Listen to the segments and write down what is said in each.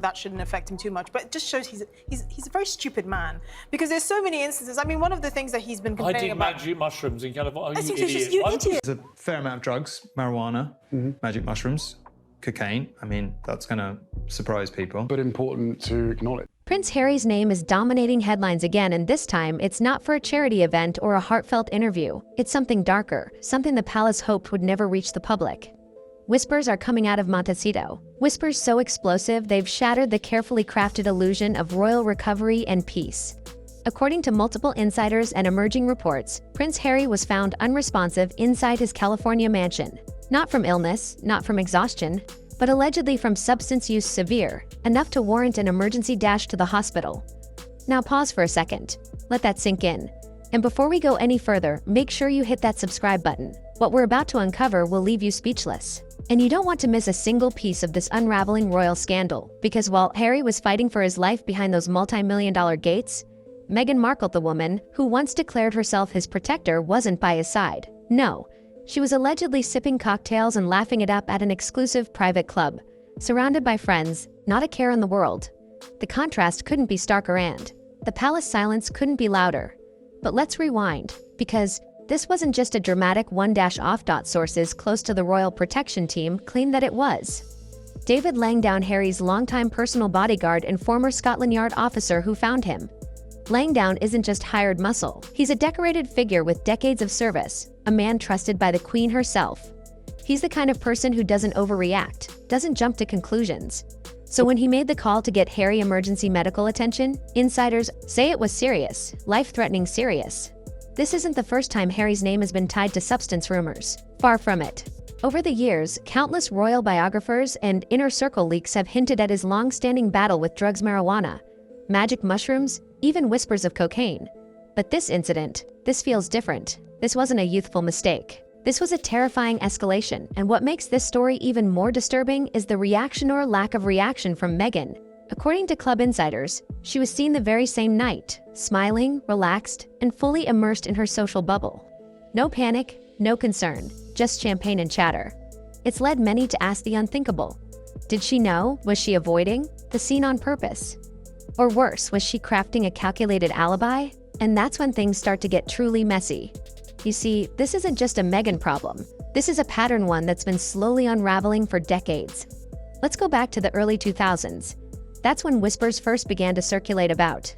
that shouldn't affect him too much. But it just shows he's a very stupid man, because there's so many instances. I mean, one of the things that he's been complaining about... magic mushrooms in California. You idiot. There's a fair amount of drugs, marijuana, magic mushrooms, cocaine. I mean, that's going to surprise people. But important to acknowledge. Prince Harry's name is dominating headlines again, and this time it's not for a charity event or a heartfelt interview. It's something darker, something the palace hoped would never reach the public. Whispers are coming out of Montecito. Whispers so explosive they've shattered the carefully crafted illusion of royal recovery and peace. According to multiple insiders and emerging reports, Prince Harry was found unresponsive inside his California mansion. Not from illness, not from exhaustion, but allegedly from substance use severe, enough to warrant an emergency dash to the hospital. Now pause for a second. Let that sink in. And before we go any further, make sure you hit that subscribe button. What we're about to uncover will leave you speechless. And you don't want to miss a single piece of this unraveling royal scandal, because while Harry was fighting for his life behind those multi-million-dollar gates, Meghan Markle, the woman who once declared herself his protector, wasn't by his side. No. She was allegedly sipping cocktails and laughing it up at an exclusive private club, surrounded by friends, not a care in the world. The contrast couldn't be starker, and the palace silence couldn't be louder. But let's rewind, because this wasn't just a dramatic one-off. Sources close to the royal protection team claim that it was. David Langdown, Harry's longtime personal bodyguard and former Scotland Yard officer who found him. Langdown isn't just hired muscle. He's a decorated figure with decades of service, a man trusted by the Queen herself. He's the kind of person who doesn't overreact, doesn't jump to conclusions. So when he made the call to get Harry emergency medical attention, insiders say it was serious, life-threatening serious. This isn't the first time Harry's name has been tied to substance rumors. Far from it. Over the years, countless royal biographers and inner circle leaks have hinted at his long-standing battle with drugs, marijuana, magic mushrooms, even whispers of cocaine. But this incident, this feels different. This wasn't a youthful mistake. This was a terrifying escalation, and what makes this story even more disturbing is the reaction or lack of reaction from Meghan. According to club insiders, she was seen the very same night, smiling, relaxed, and fully immersed in her social bubble. No panic, no concern, just champagne and chatter. It's led many to ask the unthinkable. Did she know? Was she avoiding the scene on purpose? Or worse, was she crafting a calculated alibi? And that's when things start to get truly messy. You see, this isn't just a Meghan problem. This is a pattern, one that's been slowly unraveling for decades. Let's go back to the early 2000s. That's when whispers first began to circulate about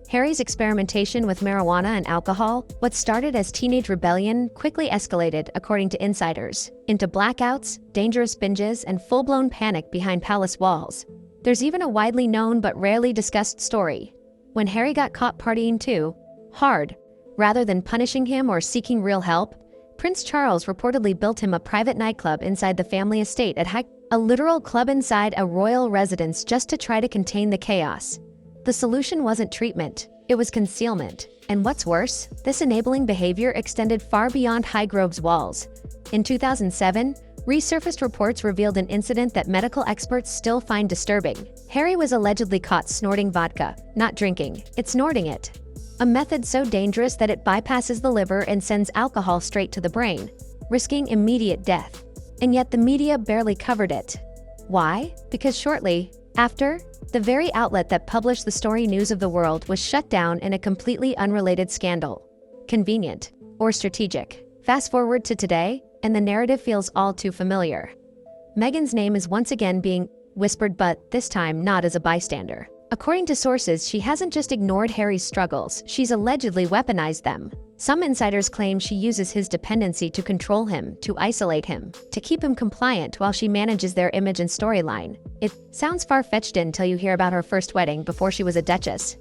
Harry's experimentation with marijuana and alcohol. What started as teenage rebellion quickly escalated, according to insiders, into blackouts, dangerous binges, and full-blown panic behind palace walls. There's even a widely known but rarely discussed story. When Harry got caught partying too hard, rather than punishing him or seeking real help, Prince Charles reportedly built him a private nightclub inside the family estate at a literal club inside a royal residence just to try to contain the chaos. The solution wasn't treatment, it was concealment. And what's worse, this enabling behavior extended far beyond Highgrove's walls. In 2007, resurfaced reports revealed an incident that medical experts still find disturbing. Harry was allegedly caught snorting vodka, not drinking, it's snorting it. A method so dangerous that it bypasses the liver and sends alcohol straight to the brain, risking immediate death. And yet the media barely covered it. Why? Because shortly after, the very outlet that published the story News of the World was shut down in a completely unrelated scandal. Convenient. Or strategic. Fast forward to today, and the narrative feels all too familiar. Meghan's name is once again being whispered, but this time not as a bystander. According to sources, she hasn't just ignored Harry's struggles, she's allegedly weaponized them. Some insiders claim she uses his dependency to control him, to isolate him, to keep him compliant while she manages their image and storyline. It sounds far-fetched until you hear about her first wedding before she was a duchess.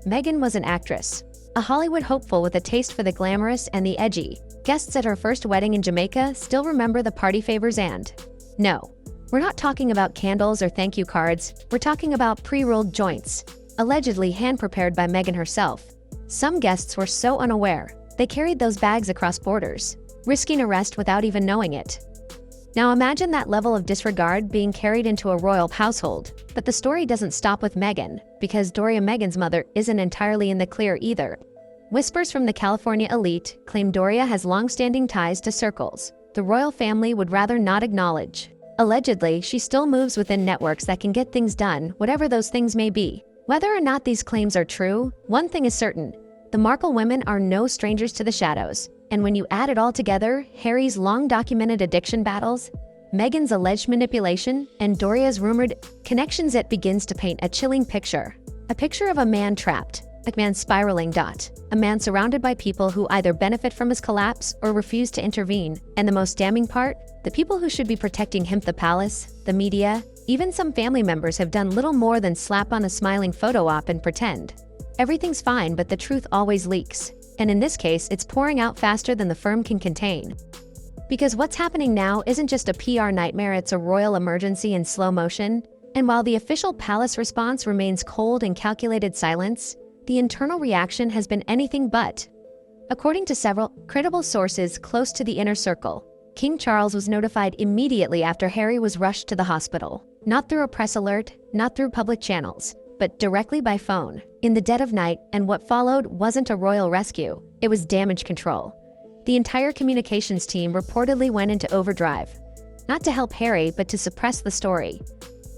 Meghan was an actress, a Hollywood hopeful with a taste for the glamorous and the edgy. Guests at her first wedding in Jamaica still remember the party favors and... No. We're not talking about candles or thank you cards, we're talking about pre-rolled joints, allegedly hand-prepared by Meghan herself. Some guests were so unaware, they carried those bags across borders, risking arrest without even knowing it. Now imagine that level of disregard being carried into a royal household. But the story doesn't stop with Meghan, because Doria, Meghan's mother, isn't entirely in the clear either. Whispers from the California elite claim Doria has long-standing ties to circles the royal family would rather not acknowledge. Allegedly, she still moves within networks that can get things done, whatever those things may be. Whether or not these claims are true, one thing is certain. The Markle women are no strangers to the shadows. And when you add it all together, Harry's long-documented addiction battles, Meghan's alleged manipulation, and Doria's rumored connections, it begins to paint a chilling picture. A picture of a man trapped, a man spiraling, a man surrounded by people who either benefit from his collapse or refuse to intervene. And the most damning part? The people who should be protecting him, the palace, the media, even some family members, have done little more than slap on a smiling photo op and pretend everything's fine, but the truth always leaks. And in this case, it's pouring out faster than the firm can contain. Because what's happening now isn't just a PR nightmare, it's a royal emergency in slow motion. And while the official palace response remains cold and calculated silence, the internal reaction has been anything but. According to several credible sources close to the inner circle, King Charles was notified immediately after Harry was rushed to the hospital. Not through a press alert, not through public channels, but directly by phone, in the dead of night. And what followed wasn't a royal rescue, it was damage control. The entire communications team reportedly went into overdrive, not to help Harry, but to suppress the story.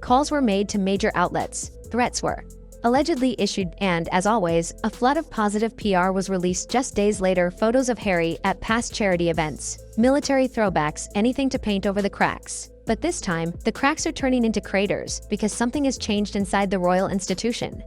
Calls were made to major outlets, threats were allegedly issued, and, as always, a flood of positive PR was released just days later. Photos of Harry at past charity events, military throwbacks, anything to paint over the cracks. But this time, the cracks are turning into craters because something has changed inside the royal institution.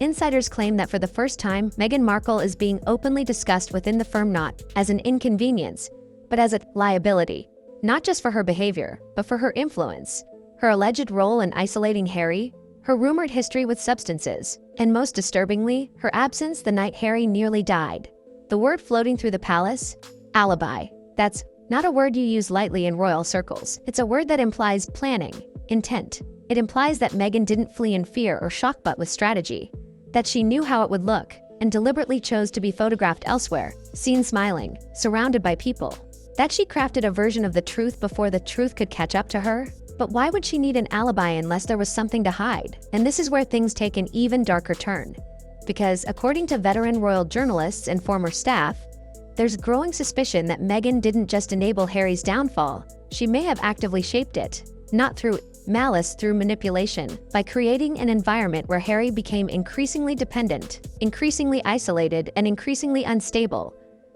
Insiders claim that for the first time, Meghan Markle is being openly discussed within the firm, not as an inconvenience, but as a liability. Not just for her behavior, but for her influence, her alleged role in isolating Harry, her rumored history with substances, and most disturbingly, her absence the night Harry nearly died. The word floating through the palace? Alibi. That's not a word you use lightly in royal circles. It's a word that implies planning, intent. It implies that Meghan didn't flee in fear or shock, but with strategy. That she knew how it would look, and deliberately chose to be photographed elsewhere, seen smiling, surrounded by people. That she crafted a version of the truth before the truth could catch up to her. But why would she need an alibi unless there was something to hide? And this is where things take an even darker turn. Because, according to veteran royal journalists and former staff, there's growing suspicion that Meghan didn't just enable Harry's downfall, she may have actively shaped it. Not through malice, through manipulation, by creating an environment where Harry became increasingly dependent, increasingly isolated, and increasingly unstable.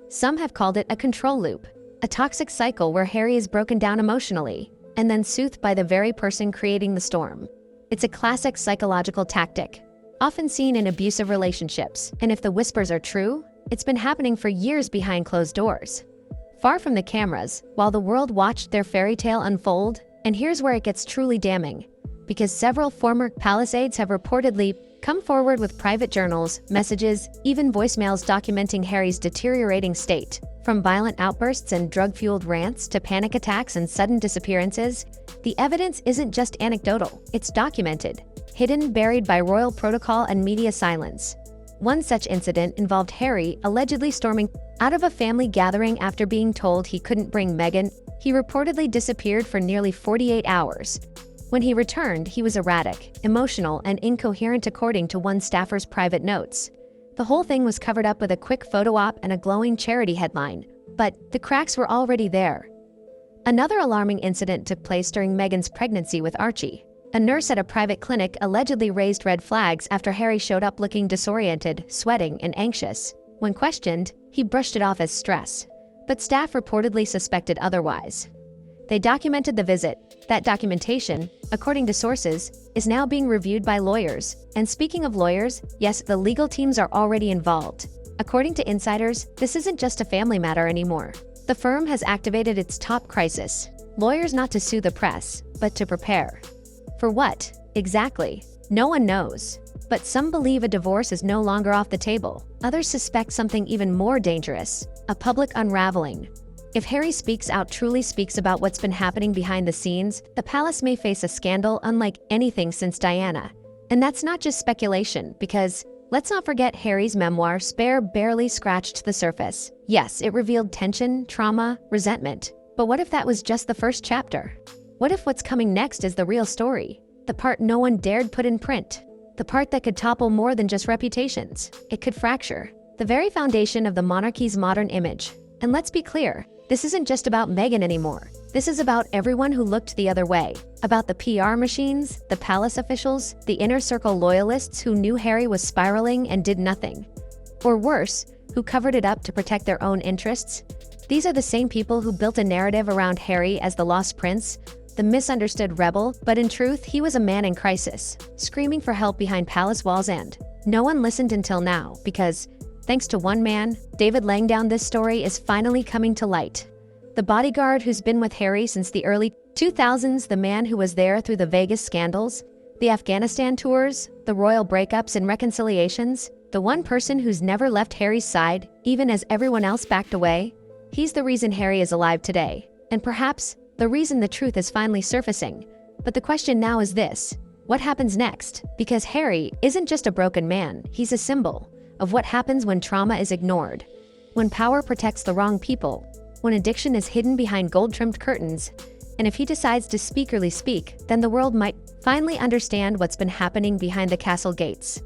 Some have called it a control loop, a toxic cycle where Harry is broken down emotionally, and then soothed by the very person creating the storm. It's a classic psychological tactic, often seen in abusive relationships, and if the whispers are true, it's been happening for years behind closed doors. Far from the cameras, while the world watched their fairy tale unfold. And here's where it gets truly damning, because several former palace aides have reportedly come forward with private journals, messages, even voicemails documenting Harry's deteriorating state. From violent outbursts and drug-fueled rants to panic attacks and sudden disappearances, the evidence isn't just anecdotal, it's documented, hidden, buried by royal protocol and media silence. One such incident involved Harry allegedly storming out of a family gathering after being told he couldn't bring Meghan. He reportedly disappeared for nearly 48 hours. When he returned, he was erratic, emotional, and incoherent, according to one staffer's private notes. The whole thing was covered up with a quick photo op and a glowing charity headline, but the cracks were already there. Another alarming incident took place during Meghan's pregnancy with Archie. A nurse at a private clinic allegedly raised red flags after Harry showed up looking disoriented, sweating, and anxious. When questioned, he brushed it off as stress, but staff reportedly suspected otherwise. They documented the visit. That documentation, according to sources, is now being reviewed by lawyers. And speaking of lawyers, yes, the legal teams are already involved. According to insiders, this isn't just a family matter anymore. The firm has activated its top crisis. Lawyers not to sue the press, but to prepare. For what, exactly? No one knows. But some believe a divorce is no longer off the table. Others suspect something even more dangerous, a public unraveling. If Harry speaks out, truly speaks about what's been happening behind the scenes, the palace may face a scandal unlike anything since Diana. And that's not just speculation, because let's not forget Harry's memoir, Spare, barely scratched the surface. Yes, it revealed tension, trauma, resentment. But what if that was just the first chapter? What if what's coming next is the real story? The part no one dared put in print? The part that could topple more than just reputations? It could fracture the very foundation of the monarchy's modern image. And let's be clear, this isn't just about Meghan anymore. This is about everyone who looked the other way, about the PR machines, the palace officials, the inner circle loyalists who knew Harry was spiraling and did nothing. Or worse, who covered it up to protect their own interests. These are the same people who built a narrative around Harry as the lost prince, the misunderstood rebel, but in truth, he was a man in crisis, screaming for help behind palace walls, and no one listened until now because, thanks to one man, David laying down this story is finally coming to light. The bodyguard who's been with Harry since the early 2000s, the man who was there through the Vegas scandals, the Afghanistan tours, the royal breakups and reconciliations, the one person who's never left Harry's side, even as everyone else backed away. He's the reason Harry is alive today, and perhaps the reason the truth is finally surfacing. But the question now is this: what happens next? Because Harry isn't just a broken man, he's a symbol of what happens when trauma is ignored, when power protects the wrong people, when addiction is hidden behind gold-trimmed curtains, and if he decides to speakerly speak, then the world might finally understand what's been happening behind the castle gates.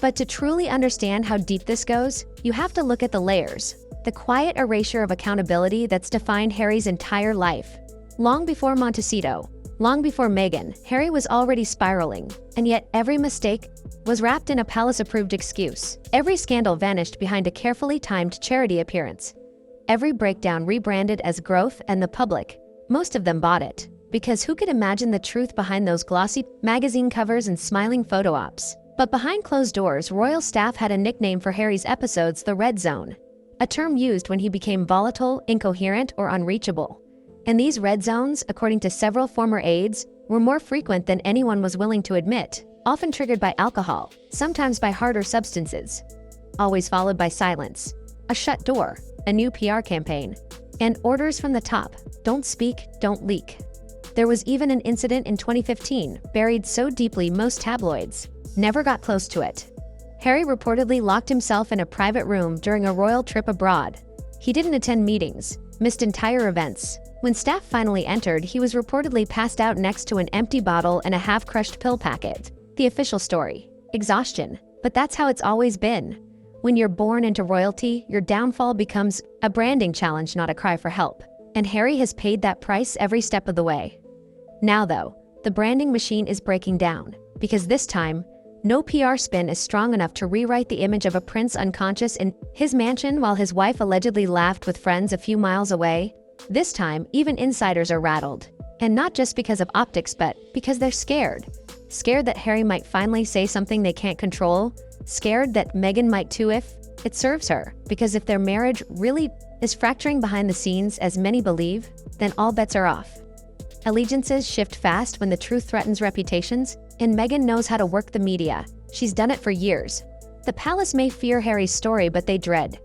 But to truly understand how deep this goes, you have to look at the layers, the quiet erasure of accountability that's defined Harry's entire life. Long before Montecito, long before Meghan, Harry was already spiraling, and yet every mistake was wrapped in a palace-approved excuse. Every scandal vanished behind a carefully timed charity appearance. Every breakdown rebranded as growth, and the public, most of them bought it. Because who could imagine the truth behind those glossy magazine covers and smiling photo ops? But behind closed doors, royal staff had a nickname for Harry's episodes: the Red Zone, a term used when he became volatile, incoherent, or unreachable. And these red zones, according to several former aides, were more frequent than anyone was willing to admit, often triggered by alcohol, sometimes by harder substances, always followed by silence, a shut door, a new PR campaign, and orders from the top: don't speak, don't leak. There was even an incident in 2015, buried so deeply most tabloids never got close to it. Harry reportedly locked himself in a private room during a royal trip abroad. He didn't attend meetings, missed entire events. When staff finally entered, he was reportedly passed out next to an empty bottle and a half-crushed pill packet. The official story: exhaustion. But that's how it's always been. When you're born into royalty, your downfall becomes a branding challenge, not a cry for help. And Harry has paid that price every step of the way. Now though, the branding machine is breaking down, because this time, no PR spin is strong enough to rewrite the image of a prince unconscious in his mansion while his wife allegedly laughed with friends a few miles away. This time, even insiders are rattled. And not just because of optics, but because they're scared. Scared that Harry might finally say something they can't control. Scared that Meghan might too if it serves her. Because if their marriage really is fracturing behind the scenes, as many believe, then all bets are off. Allegiances shift fast when the truth threatens reputations, and Meghan knows how to work the media. She's done it for years. The palace may fear Harry's story, but they dread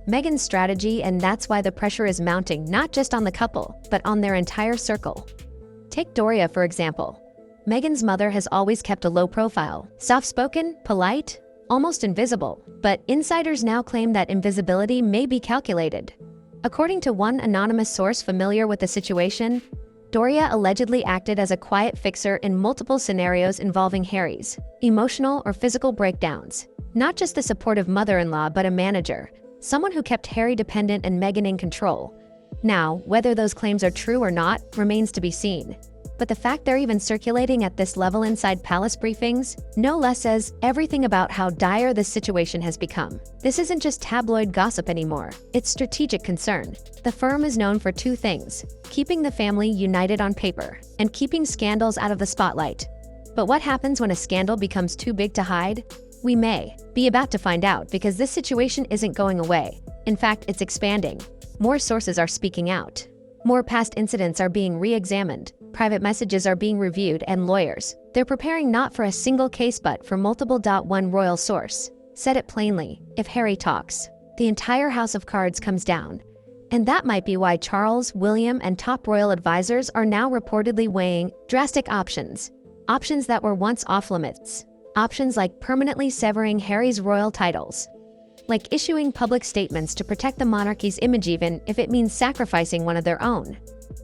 Meghan's strategy, and that's why the pressure is mounting not just on the couple, but on their entire circle. Take Doria, for example. Meghan's mother has always kept a low profile, soft-spoken, polite, almost invisible, but insiders now claim that invisibility may be calculated. According to one anonymous source familiar with the situation, Doria allegedly acted as a quiet fixer in multiple scenarios involving Harry's emotional or physical breakdowns. Not just the supportive mother-in-law, but a manager, someone who kept Harry dependent and Meghan in control. Now, whether those claims are true or not remains to be seen. But the fact they're even circulating at this level inside palace briefings no less says everything about how dire this situation has become. This isn't just tabloid gossip anymore, it's strategic concern. The firm is known for two things: keeping the family united on paper, and keeping scandals out of the spotlight. But what happens when a scandal becomes too big to hide? We may be about to find out, because this situation isn't going away. In fact, it's expanding. More sources are speaking out. More past incidents are being re-examined. Private messages are being reviewed, and lawyers, they're preparing not for a single case but for multiple. One royal source said it plainly: if Harry talks, the entire house of cards comes down. And that might be why Charles, William, and top royal advisors are now reportedly weighing drastic options. Options that were once off-limits. Options like permanently severing Harry's royal titles. Like issuing public statements to protect the monarchy's image, even if it means sacrificing one of their own.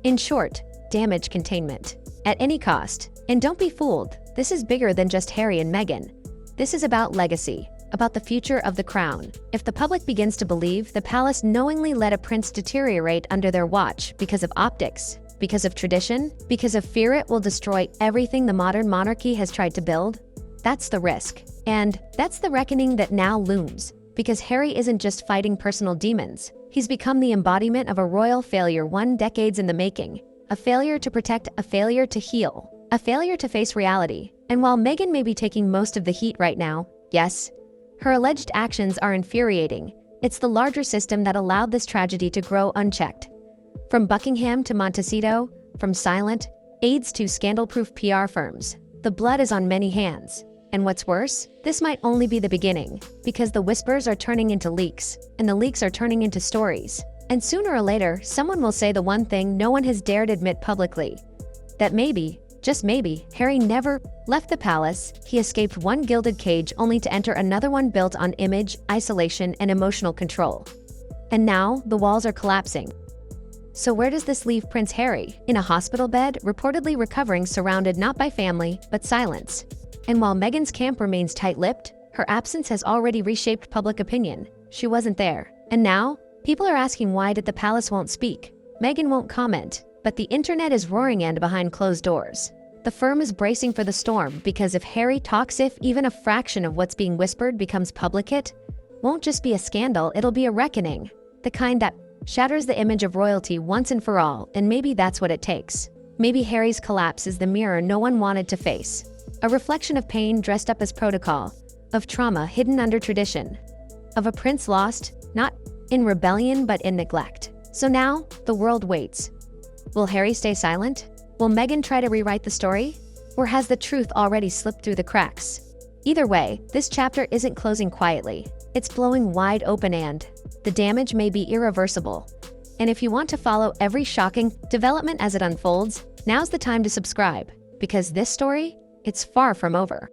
In short, damage containment at any cost. And don't be fooled, this is bigger than just Harry and Meghan. This is about legacy. about the future of the crown. If the public begins to believe the palace knowingly let a prince deteriorate under their watch because of optics, because of tradition, because of fear it will destroy everything the modern monarchy has tried to build, that's the risk. And that's the reckoning that now looms. Because Harry isn't just fighting personal demons. He's become the embodiment of a royal failure 1 decade in the making. A failure to protect, a failure to heal, a failure to face reality. And while Meghan may be taking most of the heat right now, yes, her alleged actions are infuriating. It's the larger system that allowed this tragedy to grow unchecked. From Buckingham to Montecito, from silent aides to scandal-proof PR firms, the blood is on many hands. And what's worse, this might only be the beginning, because the whispers are turning into leaks, and the leaks are turning into stories. And sooner or later, someone will say the one thing no one has dared admit publicly. That maybe, just maybe, Harry never left the palace. He escaped one gilded cage only to enter another one built on image, isolation, and emotional control. And now, the walls are collapsing. So where does this leave Prince Harry? In a hospital bed, reportedly recovering, surrounded not by family, but silence. And while Meghan's camp remains tight-lipped, her absence has already reshaped public opinion. She wasn't there. And now, people are asking why did the palace won't speak. Meghan won't comment, but the internet is roaring and behind closed doors. The firm is bracing for the storm because if Harry talks, if even a fraction of what's being whispered becomes public, it won't just be a scandal, it'll be a reckoning. The kind that shatters the image of royalty once and for all, and maybe that's what it takes. Maybe Harry's collapse is the mirror no one wanted to face. A reflection of pain dressed up as protocol, of trauma hidden under tradition, of a prince lost, not in rebellion but in neglect. So now, the world waits. Will Harry stay silent? Will Meghan try to rewrite the story? Or has the truth already slipped through the cracks? Either way, this chapter isn't closing quietly. It's blowing wide open and the damage may be irreversible. And if you want to follow every shocking development as it unfolds, now's the time to subscribe, because this story, it's far from over.